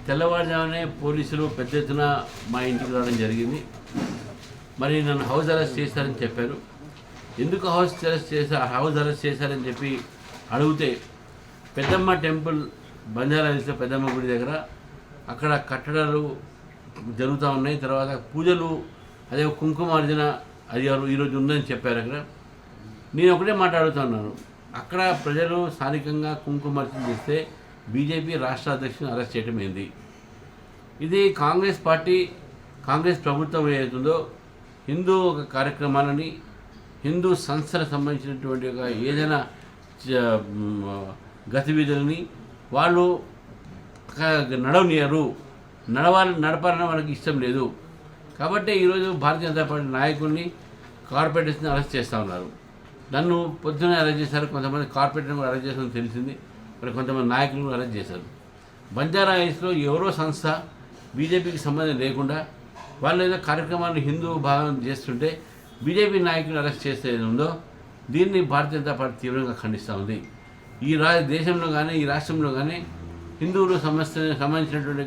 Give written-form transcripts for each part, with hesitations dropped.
తెల్లవారుజామునే పోలీసులు పెద్ద ఎత్తున మా ఇంటికి రావడం జరిగింది. మరి నన్ను హౌస్ అరెస్ట్ చేశారని చెప్పారు. ఎందుకు హౌస్ అరెస్ట్ చేశారని చెప్పి అడిగితే పెద్దమ్మ టెంపుల్ బంజారా హిల్స్ పెద్దమ్మ గుడి దగ్గర అక్కడ కట్టడాలు జరుగుతూ ఉన్నాయి. తర్వాత పూజలు అదే కుంకుమార్జన అది ఈరోజు ఉందని చెప్పారు. అక్కడ నేను ఒకటే మాట్లాడుతున్నాను, అక్కడ ప్రజలు స్థానికంగా కుంకుమార్జన చేస్తే బీజేపీ రాష్ట్ర అధ్యక్షుని అరెస్ట్ చేయడం ఏంది? ఇది కాంగ్రెస్ పార్టీ కాంగ్రెస్ ప్రభుత్వం ఏదైతుందో హిందూ కార్యక్రమాలని హిందూ సంస్థలకు సంబంధించినటువంటి ఒక ఏదైనా గతివిధులని వాళ్ళు నడపాలని వాళ్ళకి ఇష్టం లేదు. కాబట్టి ఈరోజు భారతీయ జనతా పార్టీ నాయకుల్ని కార్పొరేటర్స్ని అరెస్ట్ చేస్తూ ఉన్నారు. నన్ను పొద్దున్నే అరెస్ట్ చేశారు, కొంతమంది కార్పొరేటర్ని కూడా అరెస్ట్ చేస్తారని తెలిసింది. మరి కొంతమంది నాయకులను అరెస్ట్ చేశారు. బంజారా హిల్స్లో ఎవరో సంస్థ బీజేపీకి సంబంధం లేకుండా వాళ్ళు ఏదో కార్యక్రమాన్ని హిందూ భాగం చేస్తుంటే బీజేపీ నాయకులను అరెస్ట్ చేస్తే ఉందో దీన్ని భారతీయ జనతా పార్టీ తీవ్రంగా ఖండిస్తూ ఉంది. ఈ దేశంలో కానీ ఈ రాష్ట్రంలో కానీ హిందువులు సంబంధించినటువంటి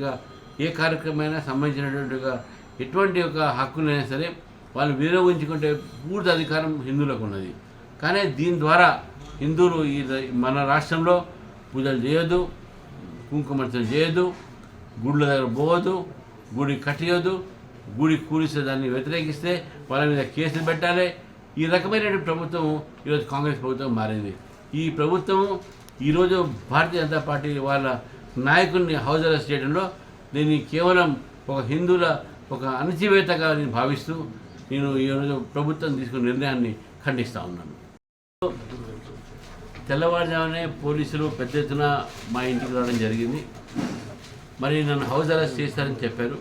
ఏ కార్యక్రమమైనా సంబంధించినటువంటి ఎటువంటి ఒక హక్కునైనా సరే వాళ్ళు వినియోగించుకుంటే పూర్తి అధికారం హిందువులకు ఉన్నది. కానీ దీని ద్వారా హిందువులు మన రాష్ట్రంలో పూజలు చేయొద్దు, కుంకుమార్చన చేయొద్దు, గుళ్ళ దగ్గర పోవద్దు, గుడి కట్టియొద్దు, గుడి కూలిస్తే దాన్ని వ్యతిరేకిస్తే వాళ్ళ మీద కేసులు పెట్టాలి. ఈ రకమైన ప్రభుత్వం ఈరోజు కాంగ్రెస్ ప్రభుత్వం మారింది. ఈ ప్రభుత్వం ఈరోజు భారతీయ జనతా పార్టీ వాళ్ళ నాయకుల్ని హౌస్ అరెస్ట్ చేయడంలో దీన్ని కేవలం ఒక హిందువుల ఒక అణచివేతగా నేను భావిస్తూ నేను ఈరోజు ప్రభుత్వం తీసుకున్న నిర్ణయాన్ని ఖండిస్తూ ఉన్నాను. తెల్లవారుజామునే పోలీసులు పెద్ద ఎత్తున మా ఇంటికి రావడం జరిగింది. మరి నన్ను హౌస్ అరెస్ట్ చేశారని చెప్పారు.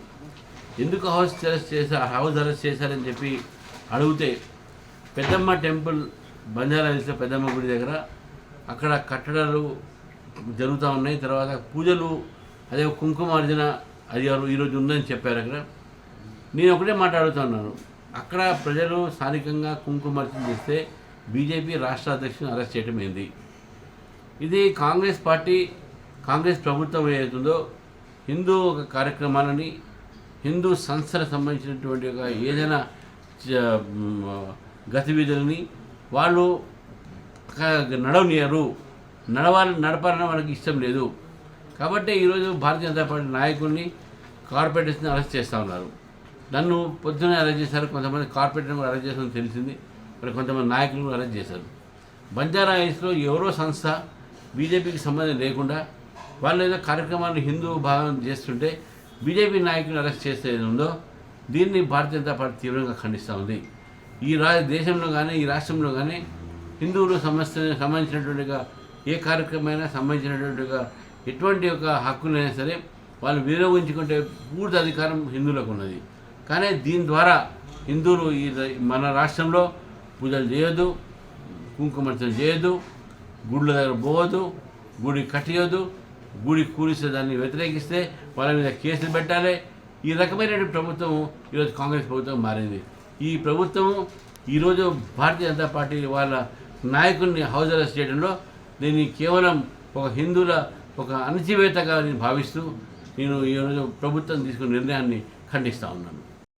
ఎందుకు హౌస్ అరెస్ట్ చేశారని చెప్పి అడిగితే పెద్దమ్మ టెంపుల్ బంజారా హిల్స్ పెద్దమ్మ గుడి దగ్గర అక్కడ కట్టడాలు జరుగుతూ ఉన్నాయి. తర్వాత పూజలు అదే కుంకుమార్జన అది ఈరోజు ఉందని చెప్పారు. అక్కడ నేను ఒకటే మాట్లాడుతున్నాను, అక్కడ ప్రజలు స్థానికంగా కుంకుమార్జన చేస్తే బీజేపీ రాష్ట్ర అధ్యక్షుని అరెస్ట్ చేయడం ఏంది? ఇది కాంగ్రెస్ పార్టీ కాంగ్రెస్ ప్రభుత్వం ఏదైతుందో హిందూ కార్యక్రమాలని హిందూ సంస్థలకు సంబంధించినటువంటి ఒక ఏదైనా గతివిధులని వాళ్ళు నడపాలని వాళ్ళకి ఇష్టం లేదు. కాబట్టి ఈరోజు భారతీయ జనతా పార్టీ నాయకుల్ని కార్పొరేటర్స్ని అరెస్ట్ చేస్తూ ఉన్నారు. నన్ను పొద్దున్నే అరెస్ట్ చేశారు, కొంతమంది కార్పొరేటర్ని కూడా అరెస్ట్ చేస్తారని తెలిసింది. మరి కొంతమంది నాయకులను కూడా అరెస్ట్ చేశారు. బంజారా హిల్స్లో ఎవరో సంస్థ బీజేపీకి సంబంధం లేకుండా వాళ్ళు ఏదో కార్యక్రమాన్ని హిందూ భాగం చేస్తుంటే బీజేపీ నాయకులను అరెస్ట్ చేస్తే ఉందో దీన్ని భారతీయ జనతా పార్టీ తీవ్రంగా ఖండిస్తూ ఉంది. ఈ దేశంలో కానీ ఈ రాష్ట్రంలో కానీ హిందువులు సంబంధించినటువంటి ఏ కార్యక్రమమైనా సంబంధించినటువంటి ఎటువంటి ఒక హక్కునైనా సరే వాళ్ళు వినియోగించుకుంటే పూర్తి అధికారం హిందువులకు ఉన్నది. కానీ దీని ద్వారా హిందువులు మన రాష్ట్రంలో పూజలు చేయొద్దు, కుంకుమార్చన చేయొద్దు, గుళ్ళ దగ్గర పోవద్దు, గుడి కట్టియొద్దు, గుడి కూలిస్తే దాన్ని వ్యతిరేకిస్తే వాళ్ళ మీద కేసులు పెట్టాలి. ఈ రకమైన ప్రభుత్వం ఈరోజు కాంగ్రెస్ ప్రభుత్వం మారింది. ఈ ప్రభుత్వం ఈరోజు భారతీయ జనతా పార్టీ వాళ్ళ నాయకుల్ని హౌస్ అరెస్ట్ చేయడంలో దీన్ని కేవలం ఒక హిందువుల ఒక అణచివేతగా నేను భావిస్తూ నేను ఈరోజు ప్రభుత్వం తీసుకున్న నిర్ణయాన్ని ఖండిస్తూ ఉన్నాను.